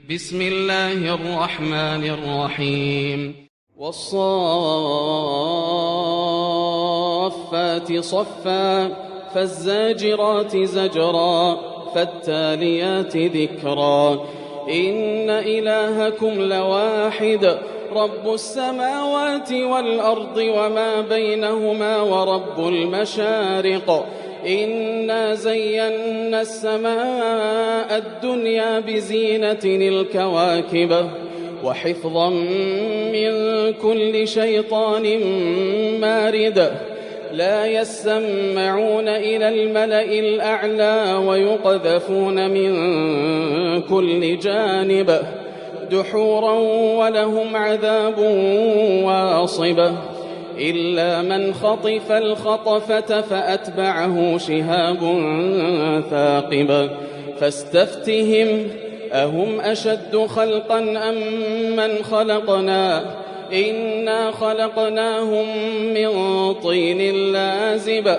بسم الله الرحمن الرحيم والصافات صفا فالزاجرات زجرا فالتاليات ذكرا إن إلهكم لواحد رب السماوات والأرض وما بينهما ورب المشارق إنا زينا السماء الدنيا بزينة الكواكب وحفظا من كل شيطان مارد لا يسمعون إلى الملأ الأعلى ويقذفون من كل جانب دحورا ولهم عذاب واصب إلا من خطف الخطفة فأتبعه شهاب ثاقب فاستفتهم أهم أشد خلقا أم من خلقنا إنا خلقناهم من طين لازب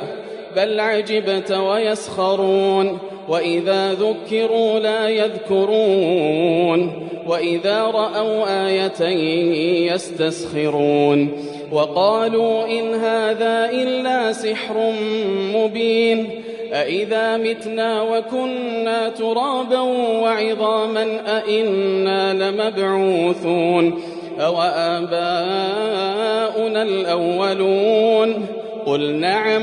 بل عجبت ويسخرون وإذا ذكروا لا يذكرون وإذا رأوا آية يستسخرون وقالوا إن هذا إلا سحر مبين أإذا متنا وكنا ترابا وعظاما أإنا لمبعوثون أو آباؤنا الأولون قل نعم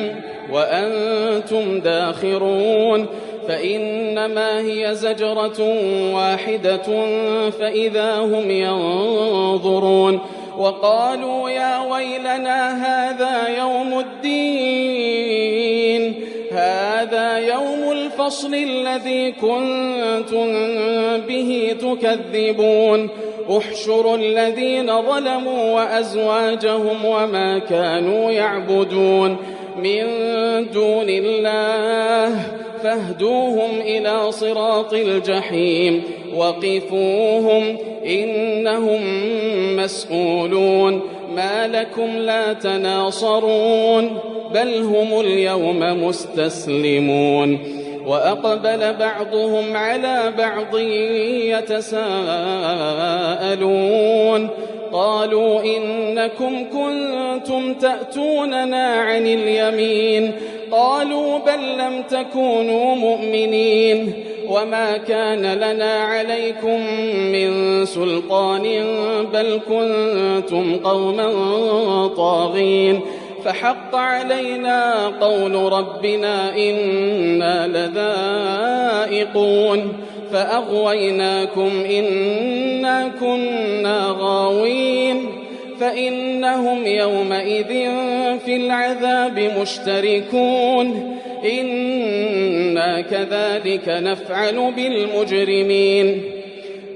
وأنتم داخرون فإنما هي زجرة واحدة فإذا هم ينظرون وقالوا يا ويلنا هذا يوم الفصل الذي كنتم به تكذبون احشروا الذين ظلموا وأزواجهم وما كانوا يعبدون من دون الله فاهدوهم إلى صراط الجحيم وقفوهم إنهم مسؤولون ما لكم لا تناصرون بل هم اليوم مستسلمون وأقبل بعضهم على بعض يتساءلون قالوا إنكم كنتم تأتوننا عن اليمين قالوا بل لم تكونوا مؤمنين وما كان لنا عليكم من سلطان بل كنتم قوما طاغين فحق علينا قول ربنا إنا لذائقون فأغويناكم إنا كنا غاوين فإنهم يومئذ في العذاب مشتركون إنا كذلك نفعل بالمجرمين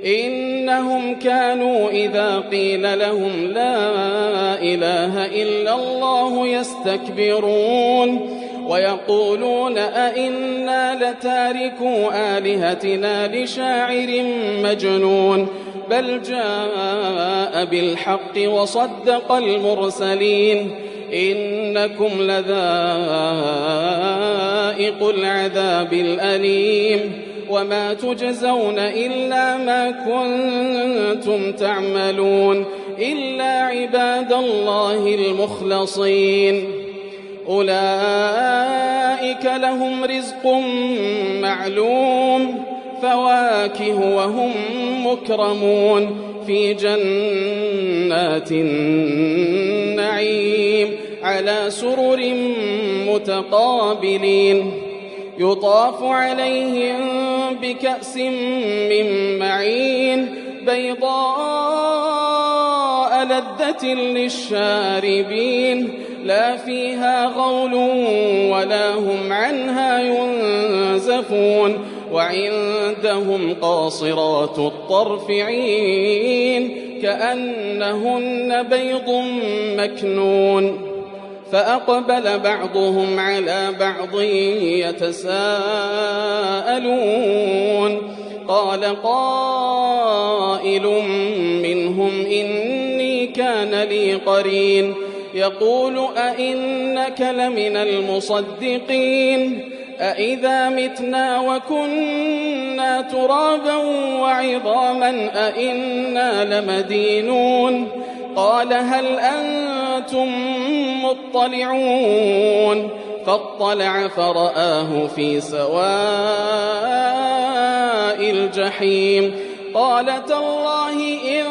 إنهم كانوا إذا قيل لهم لا إله إلا الله يستكبرون ويقولون أئنا لتاركوا آلهتنا لشاعر مجنون بل جاء بالحق وصدق المرسلين إنكم لذائق العذاب الأليم وما تجزون إلا ما كنتم تعملون إلا عباد الله المخلصين أولئك لهم رزق معلوم فواكه وهم مكرمون في جنات النعيم على سرر متقابلين يطاف عليهم بكأس من معين بيضاء لذة للشاربين لا فيها غول ولا هم عنها ينزفون وعندهم قاصرات الطرف عين كأنهن بيض مكنون فأقبل بعضهم على بعض يتساءلون قال قائل منهم إني كان لي قرين يقول أئنك لمن المصدقين أإذا متنا وكنا ترابا وعظاما أإنا لمدينون قال هل أنتم مطلعون فاطلع فرآه في سواء الجحيم قال تالله إن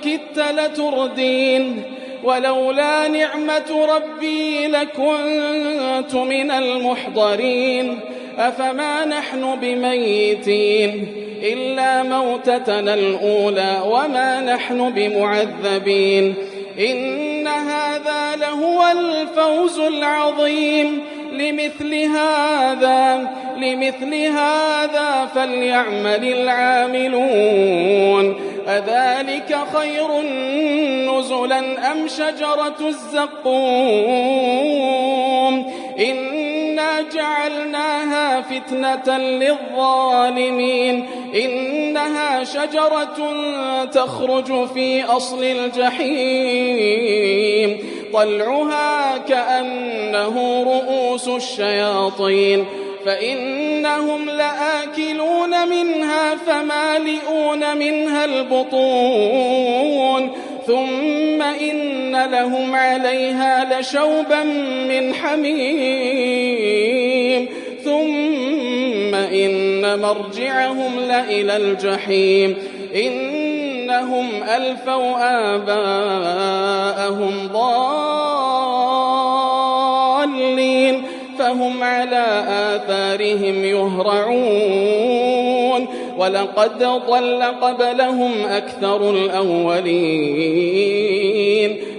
كدت لتردين ولولا نعمة ربي لكنت من المحضرين أفما نحن بميتين إلا موتتنا الأولى وما نحن بمعذبين إن هذا لهو الفوز العظيم لمثل هذا فليعمل العاملون أذلك خير نزلا أم شجرة الزقوم إنا جعلناها فتنة للظالمين إنها شجرة تخرج في أصل الجحيم طلعها كأنه رؤوس الشياطين فإنهم لآكلون منها فمالئون منها البطون ثم إن لهم عليها لشوبا من حميم ثم إن مرجعهم لإلى الجحيم إنهم ألفوا آباءهم ضالين فهم على آثارهم يهرعون ولقد ضل قبلهم أكثر الأولين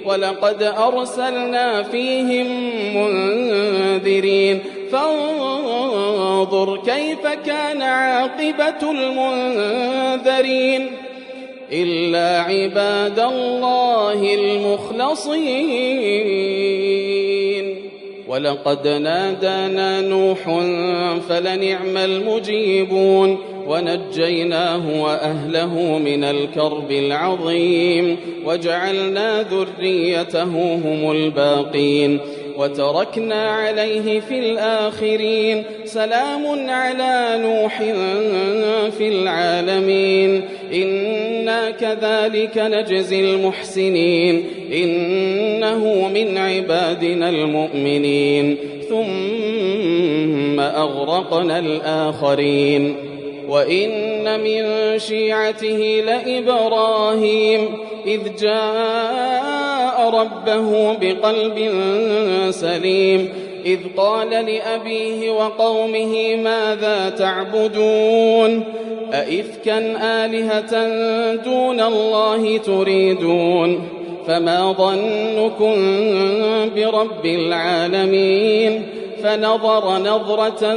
ولقد أرسلنا فيهم منذرين فانظر كيف كان عاقبة المنذرين إلا عباد الله المخلصين ولقد نادانا نوح فلنعم المجيبون ونجيناه وأهله من الكرب العظيم وجعلنا ذريته هم الباقين وتركنا عليه في الآخرين سلام على نوح في العالمين إنا كذلك نجزي المحسنين إنه من عبادنا المؤمنين ثم أغرقنا الآخرين وإن من شيعته لإبراهيم إذ جاء ربه بقلب سليم إذ قال لأبيه وقومه ماذا تعبدون أئفكا آلهة دون الله تريدون فما ظنكم برب العالمين فنظر نظرة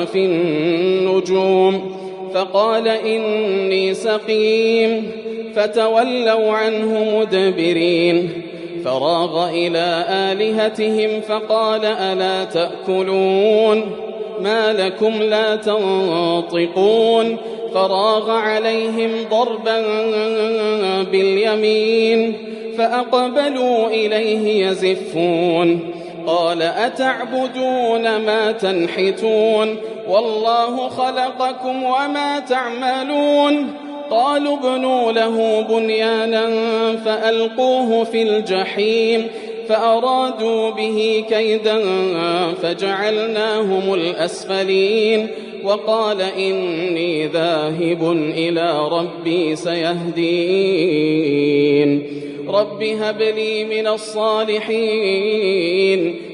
في النجوم فقال إني سقيم فتولوا عنه مدبرين فراغ إلى آلهتهم فقال ألا تأكلون ما لكم لا تنطقون فراغ عليهم ضربا باليمين فأقبلوا إليه يزفون قال أتعبدون ما تنحتون والله خلقكم وما تعملون قالوا ابنوا له بنيانا فألقوه في الجحيم فأرادوا به كيدا فجعلناهم الأسفلين وقال إني ذاهب إلى ربي سيهدين رب هب لي من الصالحين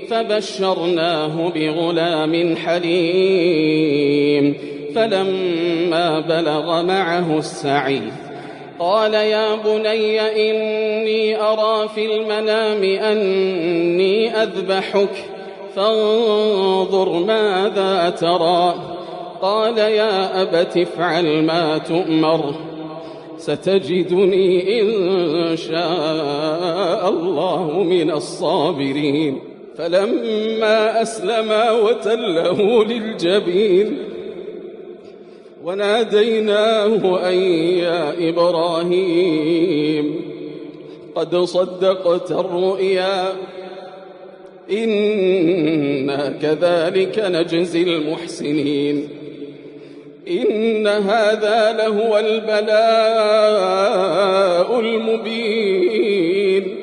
فبشرناه بغلام حليم فلما بلغ معه السعي قال يا بني إني أرى في المنام أني أذبحك فانظر ماذا ترى قال يا أبت افعل ما تؤمر ستجدني إن شاء الله من الصابرين فلما أسلما وتله للجبين وناديناه أن يا إبراهيم قد صدقت الرؤيا إنا كذلك نجزي المحسنين. إن هذا لهو البلاء المبين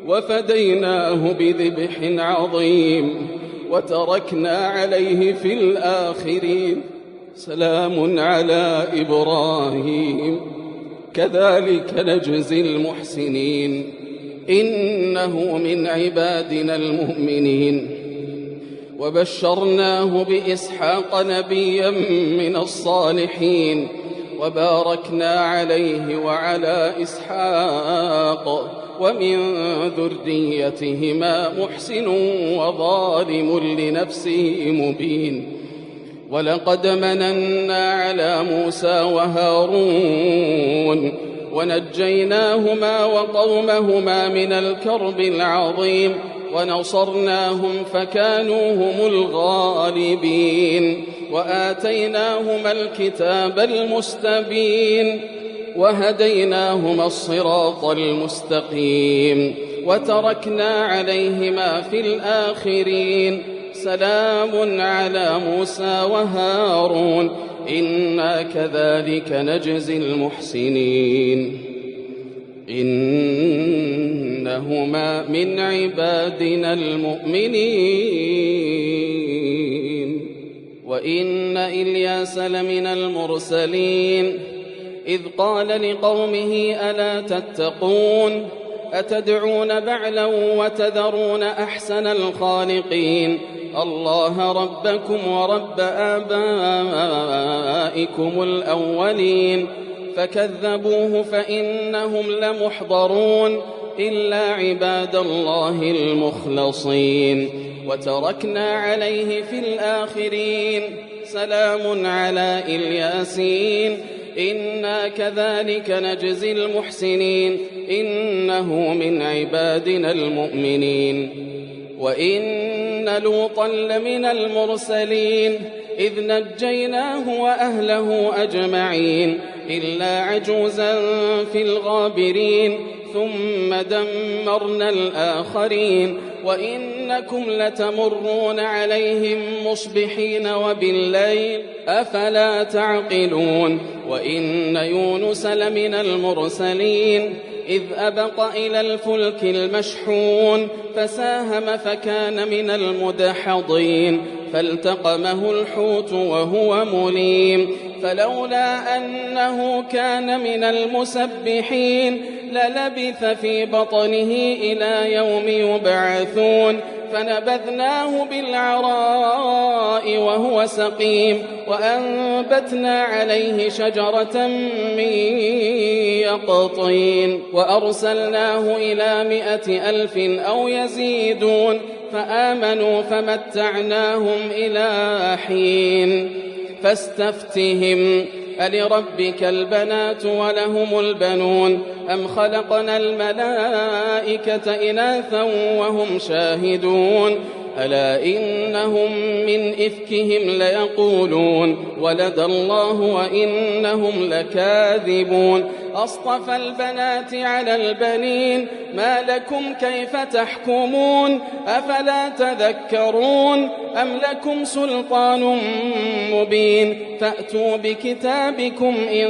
وفديناه بذبح عظيم وتركنا عليه في الآخرين. سلام على إبراهيم كذلك نجزي المحسنين إنه من عبادنا المؤمنين. وبشرناه بإسحاق نبيا من الصالحين وباركنا عليه وعلى إسحاق ومن ذريتهما محسن وظالم لنفسه مبين. ولقد مننا على موسى وهارون ونجيناهما وقومهما من الكرب العظيم ونصرناهم فكانوا هم الغالبين. وآتيناهما الكتاب المستبين وهديناهما الصراط المستقيم وتركنا عليهما في الآخرين. سلام على موسى وهارون إنا كذلك نجزي المحسنين إنهما من عبادنا المؤمنين. وإن إلياس لمن المرسلين إذ قال لقومه ألا تتقون أتدعون بعلا وتذرون أحسن الخالقين الله ربكم ورب آبائكم الأولين. فكذبوه فإنهم لمحضرون إلا عباد الله المخلصين. وتركنا عليه في الآخرين. سلام على الياسين إنا كذلك نجزي المحسنين إنه من عبادنا المؤمنين. وإن لوطا لمن المرسلين إذ نجيناه وأهله أجمعين إلا عجوزا في الغابرين ثم دمرنا الآخرين. وإنكم لتمرون عليهم مصبحين وبالليل أفلا تعقلون. وإن يونس لمن المرسلين إذ أبق إلى الفلك المشحون فساهم فكان من المدحضين فالتقمه الحوت وهو مليم فلولا أنه كان من المسبحين للبث في بطنه إلى يوم يبعثون فنبذناه بالعراء وهو سقيم وأنبتنا عليه شجرة من يقطين وأرسلناه إلى 100,000 أو يزيدون فآمنوا فمتعناهم إلى حين. فاستفتهم ألربك البنات ولهم البنون أم خلقنا الملائكة إناثا وهم شاهدون ألا إنهم من إفكهم ليقولون ولد الله وإنهم لكاذبون أصطفى البنات على البنين ما لكم كيف تحكمون أفلا تذكرون أم لكم سلطان مبين فأتوا بكتابكم إن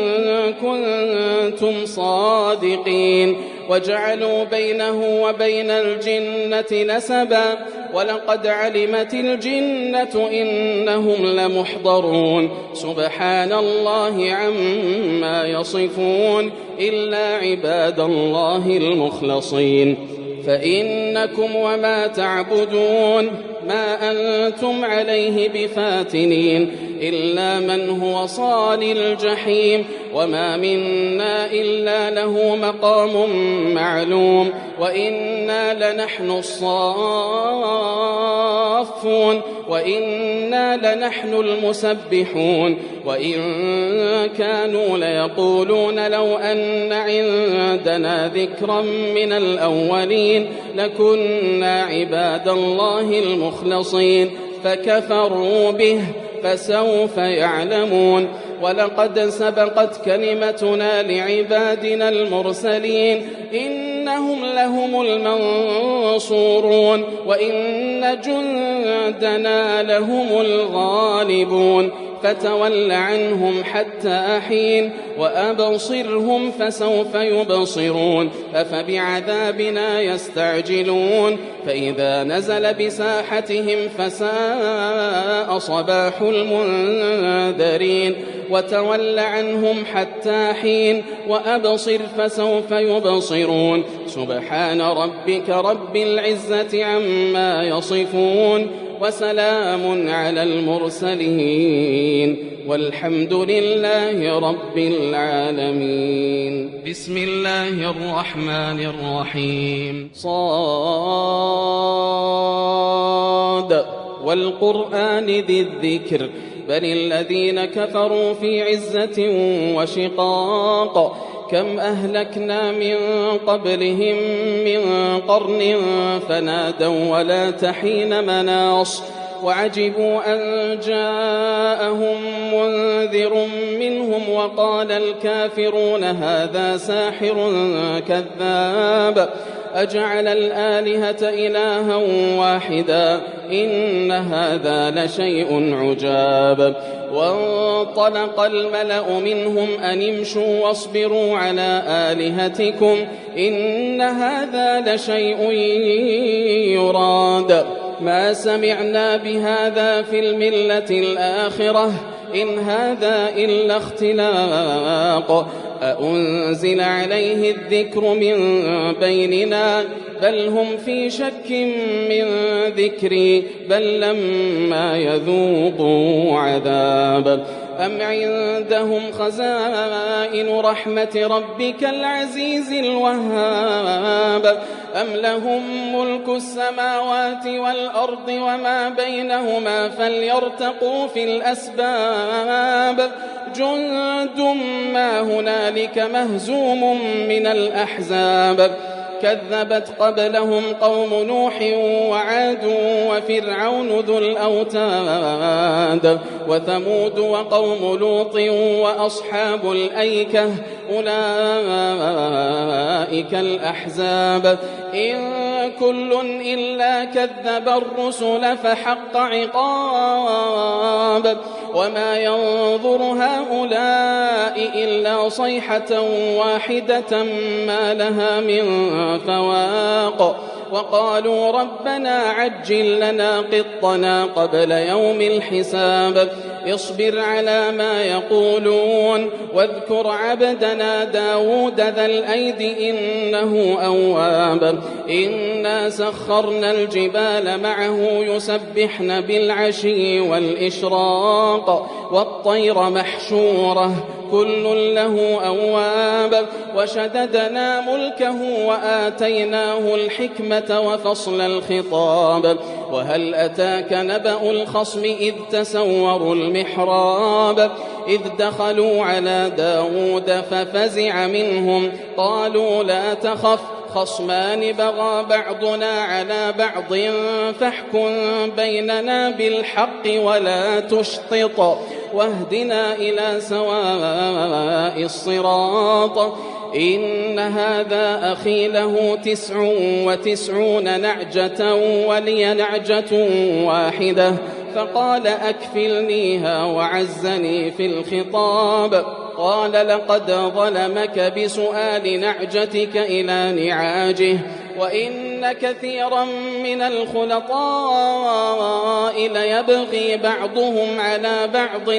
كنتم صادقين وجعلوا بينه وبين الجنة نسبا ولقد علمت الجنة إنهم لمحضرون سبحان الله عما يصفون إلا عباد الله المخلصين. فإنكم وما تعبدون ما أنتم عليه بفاتنين إلا من هو صال الجحيم وما منا إلا له مقام معلوم وإنا لنحن الصافون وإنا لنحن المسبحون وإن كانوا ليقولون لو أن عندنا ذكرا من الأولين لكنا عباد الله المخلصين فكفروا به فسوف يعلمون. ولقد سبقت كلمتنا لعبادنا المرسلين إنهم إنهم لهم المنصورون وإن جندنا لهم الغالبون فتول عنهم حتى حين وأبصرهم فسوف يبصرون أفبعذابنا يستعجلون فإذا نزل بساحتهم فساء صباح المنذرين وتول عنهم حتى حين وأبصر فسوف يبصرون سبحان ربك رب العزة عما يصفون وسلام على المرسلين والحمد لله رب العالمين. بسم الله الرحمن الرحيم. صاد والقرآن ذي الذكر بل الذين كفروا في عزة وشقاق كم أهلكنا من قبلهم من قرن فنادوا ولا تحين مناص وعجبوا أن جاءهم منذر منهم وقال الكافرون هذا ساحر كذاب أجعل الآلهة إلها واحدا إن هذا لشيء عجاب وانطلق الملأ منهم أن امشوا واصبروا على آلهتكم إن هذا لشيء يراد ما سمعنا بهذا في الملة الآخرة إن هذا إلا اختلاق أأنزل عليه الذكر من بيننا بل هم في شك من ذكري بل لما يذوقوا عذاب أم عندهم خزائن رحمة ربك العزيز الوهاب أم لهم ملك السماوات والأرض وما بينهما فليرتقوا في الأسباب جند ما هنالك مهزوم من الأحزاب كذبت قبلهم قوم نوح وعاد وفرعون ذو الأوتاد وثمود وقوم لوط وأصحاب الأيكة أولئك الأحزاب إن كل إلا كذب الرسل فحق عقاب وما ينظر هؤلاء إلا صيحة واحدة ما لها من فواق وقالوا ربنا عجل لنا قطنا قبل يوم الحساب اصبر على ما يقولون واذكر عبدنا داود ذا الأيد إنه أواب إنا سخرنا الجبال معه يسبحن بالعشي والإشراق والطير محشورة كل له أواب وشددنا ملكه وآتيناه الحكمة وفصل الخطاب وهل أتاك نبأ الخصم إذ تسوروا المحراب إذ دخلوا على داود ففزع منهم قالوا لا تخف خصمان بغى بعضنا على بعض فاحكم بيننا بالحق ولا تشطط واهدنا إلى سواء الصراط إن هذا أخي له 99 نعجة ولي نعجة واحدة فقال أكفلنيها وعزني في الخطاب قال لقد ظلمك بسؤال نعجتك إلى نعاجه وإن كثيرا من الخلطاء ليبغي بعضهم على بعض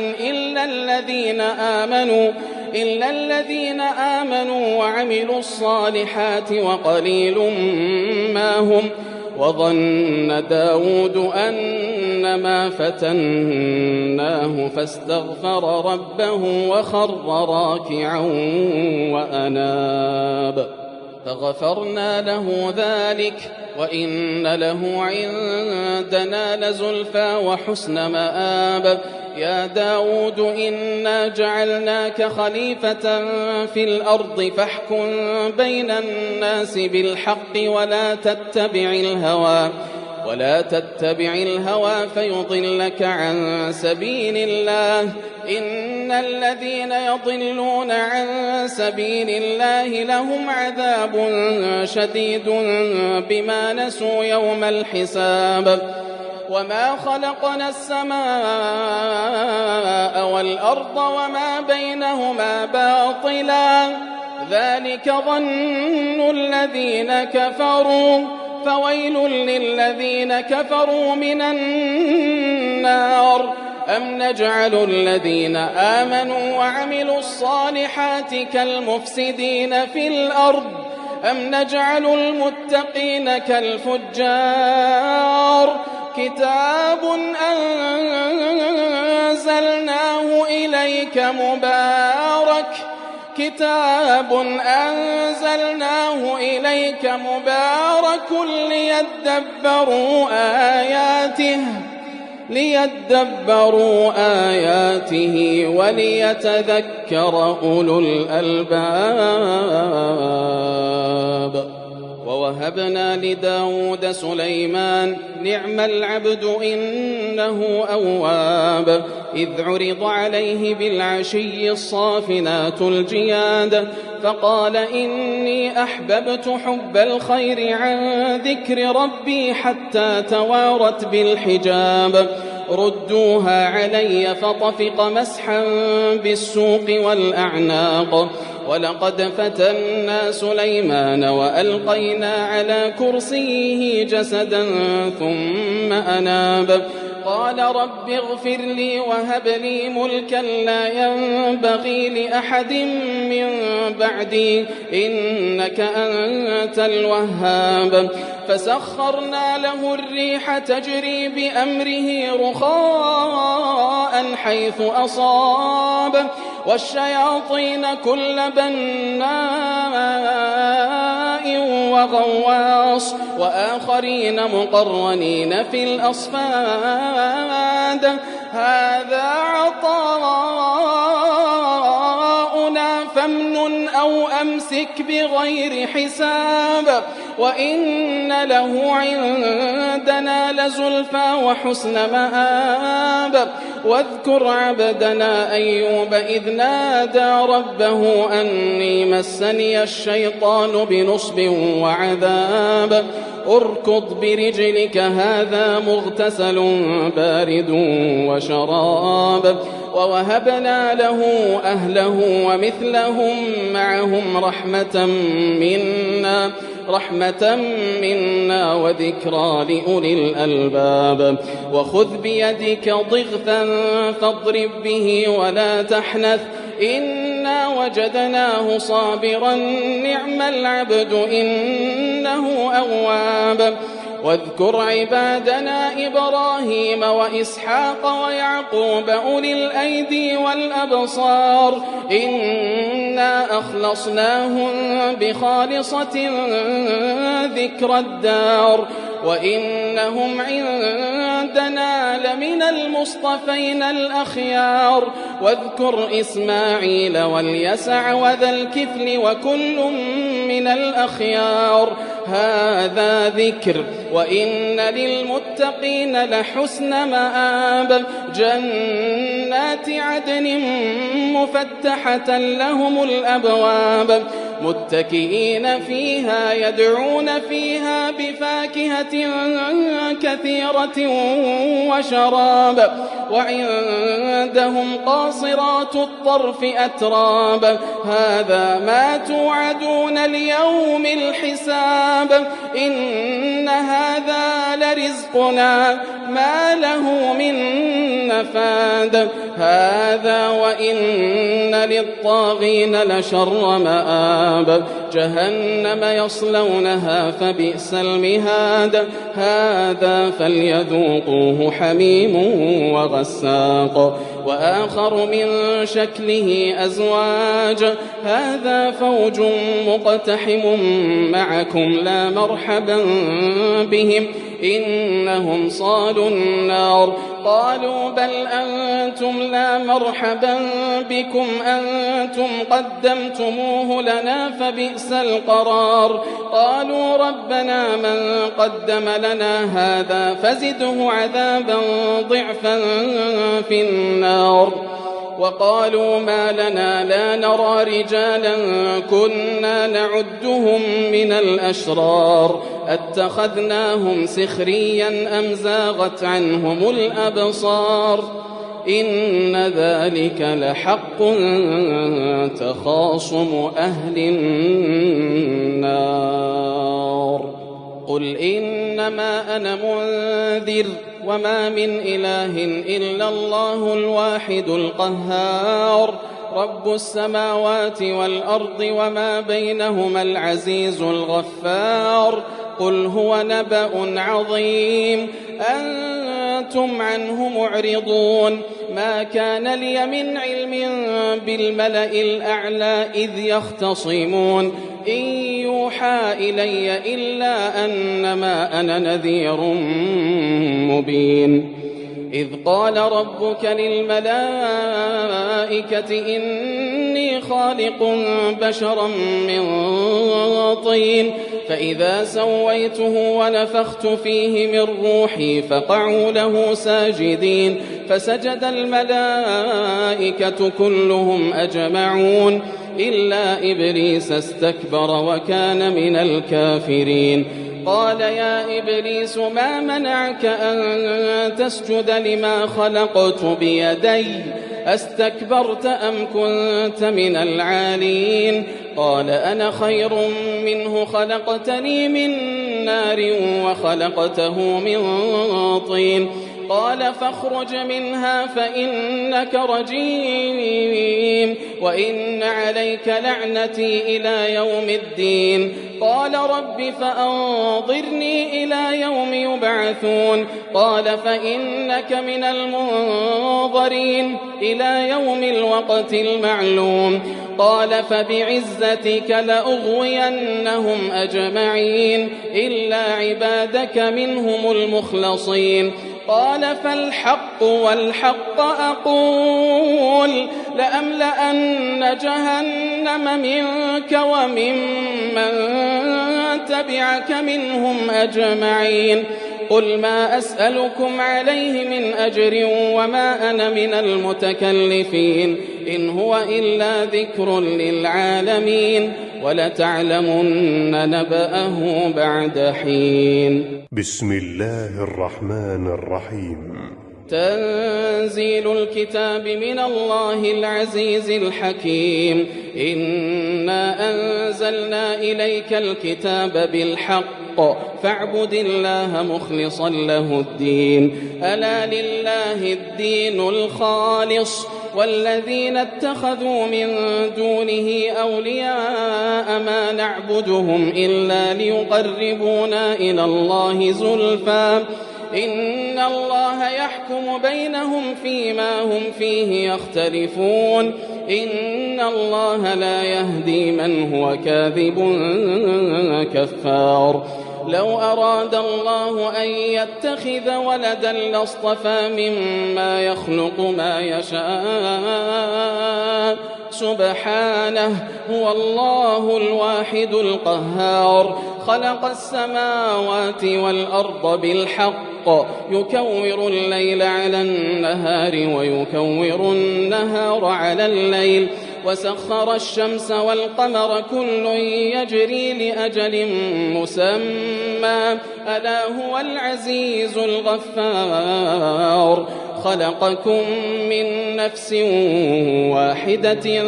إلا الذين آمنوا وعملوا الصالحات وقليل ما هم وظن داود أنما فتناه فاستغفر ربه وخر راكعا وأناب فغفرنا له ذلك وإن له عندنا لزلفى وحسن مآب يا داود إنا جعلناك خليفة في الأرض فاحكم بين الناس بالحق ولا تتبع الهوى ولا تتبع الهوى فيضلك عن سبيل الله إن الذين يضلون عن سبيل الله لهم عذاب شديد بما نسوا يوم الحساب وما خلقنا السماء والأرض وما بينهما باطلا ذلك ظن الذين كفروا فويل للذين كفروا من النار أم نجعل الذين آمنوا وعملوا الصالحات كالمفسدين في الأرض أم نجعل المتقين كالفجار كتاب أنزلناه إليك مبارك ليدبروا آياته وليتذكر أولو الألباب ووهبنا لداود سليمان نعم العبد إنه أواب إذ عرض عليه بالعشي الصافنات الجياد فقال إني أحببت حب الخير عن ذكر ربي حتى توارت بالحجاب ردوها علي فطفق مسحا بالسوق والأعناق ولقد فتنا سليمان وألقينا على كرسيه جسدا ثم أناب قال رب اغفر لي وهب لي ملكا لا ينبغي لأحد من بعدي إنك أنت الوهاب فسخرنا له الريح تجري بأمره رخاء حيث أصاب والشياطين كل بناء وغواص وآخرين مقرنين في الأصفاد هذا عطاؤنا فامنن أو أمسك بغير حساب وإن له عندنا لزلفى وحسن مآب واذكر عبدنا أيوب إذ نادى ربه أني مسني الشيطان بنصب وعذاب اركض برجلك هذا مغتسل بارد وشراب ووهبنا له أهله ومثلهم معهم رحمة منا وذكرى لأولي الألباب وخذ بيدك ضغثا فاضرب به ولا تحنث إنا وجدناه صابرا نعم العبد إنه أواب واذكر عبادنا إبراهيم وإسحاق ويعقوب أولي الأيدي والأبصار إنا أخلصناهم بخالصة ذكر الدار وإنهم عندنا لمن المصطفين الأخيار واذكر إسماعيل واليسع وذا الكفل وكل من الأخيار هذا ذكر وإن للمتقين لحسن مآب جنات عدن مفتحة لهم الأبواب متكئين فيها يدعون فيها بفاكهة كثيرة وشراب وعندهم قاصرات الطرف أتراب هذا ما توعدون ليوم الحساب إن هذا لرزقنا ما له من نفاد هذا وإن للطاغين لشر مآب جهنم يصلونها فبئس المهاد هذا فليذوقوه حميم وغساق وآخر من شكله أزواج هذا فوج مقتحم معكم لا مرحبا بهم إنهم صالوا النار. قالوا بل أنتم لا مرحبا بكم أنتم قدمتموه لنا فبئس القرار. قالوا ربنا من قدم لنا هذا فزده عذابا ضعفا في النار. وقالوا ما لنا لا نرى رجالا كنا نعدهم من الأشرار أتخذناهم سخريا أم زاغت عنهم الأبصار إن ذلك لحق تخاصم أهل النار. قل إنما أنا منذر وما من إله إلا الله الواحد القهار رب السماوات والأرض وما بينهما العزيز الغفار. قل هو نبأ عظيم أنتم عنه معرضون. ما كان لي من علم بالملأ الأعلى إذ يختصمون إن يوحى إلي إلا أنما أنا نذير مبين. إذ قال ربك للملائكة إني خالق بشرا من طين فإذا سويته ونفخت فيه من روحي فقعوا له ساجدين فسجد الملائكة كلهم أجمعون إلا إبليس استكبر وكان من الكافرين. قال يا إبليس ما منعك أن تسجد لما خلقت بيدي أستكبرت أم كنت من العالين؟ قال أنا خير منه خلقتني من نار وخلقته من طين. قال فاخرج منها فإنك رجيم وإن عليك لعنتي إلى يوم الدين. قال رب فأنظرني إلى يوم يبعثون. قال فإنك من المنظرين إلى يوم الوقت المعلوم. قال فبعزتك لأغوينهم أجمعين إلا عبادك منهم المخلصين. قال فالحق والحق أقول لأملأن جهنم منك وممن تبعك منهم أجمعين. قل ما أسألكم عليه من أجر وما أنا من المتكلفين إن هو إلا ذكر للعالمين ولتعلمن نبأه بعد حين. بسم الله الرحمن الرحيم. تنزيل الكتاب من الله العزيز الحكيم. إنا أنزلنا إليك الكتاب بالحق فاعبد الله مخلصا له الدين ألا لله الدين الخالص والذين اتخذوا من دونه أولياء ما نعبدهم إلا ليقربونا إلى الله زلفى إن الله يحكم بينهم فيما هم فيه يختلفون إن الله لا يهدي من هو كاذب كفار. لو أراد الله أن يتخذ ولدا لاصطفى مما يخلق ما يشاء سبحانه هو الله الواحد القهار. خلق السماوات والأرض بالحق يكور الليل على النهار ويكور النهار على الليل وسخر الشمس والقمر كل يجري لأجل مسمى ألا هو العزيز الغفار. خلقكم من نفس واحدة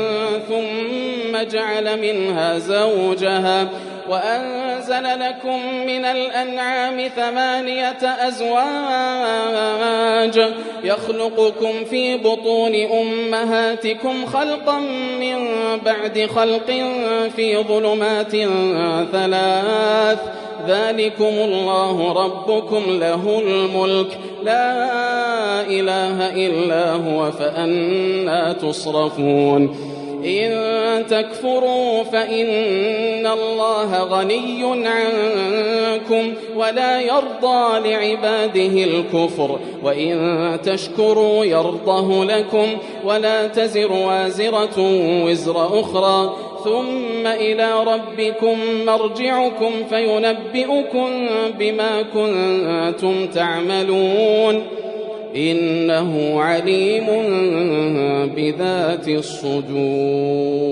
ثم جعل منها زوجها وأنزل لكم من الأنعام 8 أزواج يخلقكم في بطون أمهاتكم خلقا من بعد خلق في ظلمات 3 ذلكم الله ربكم له الملك لا إله إلا هو فأنى تصرفون. إن تكفروا فإن الله غني عنكم ولا يرضى لعباده الكفر وإن تشكروا يرضه لكم ولا تزر وازرة وزر أخرى ثم إلى ربكم مرجعكم فينبئكم بما كنتم تعملون إنه عليم بذات الصدور.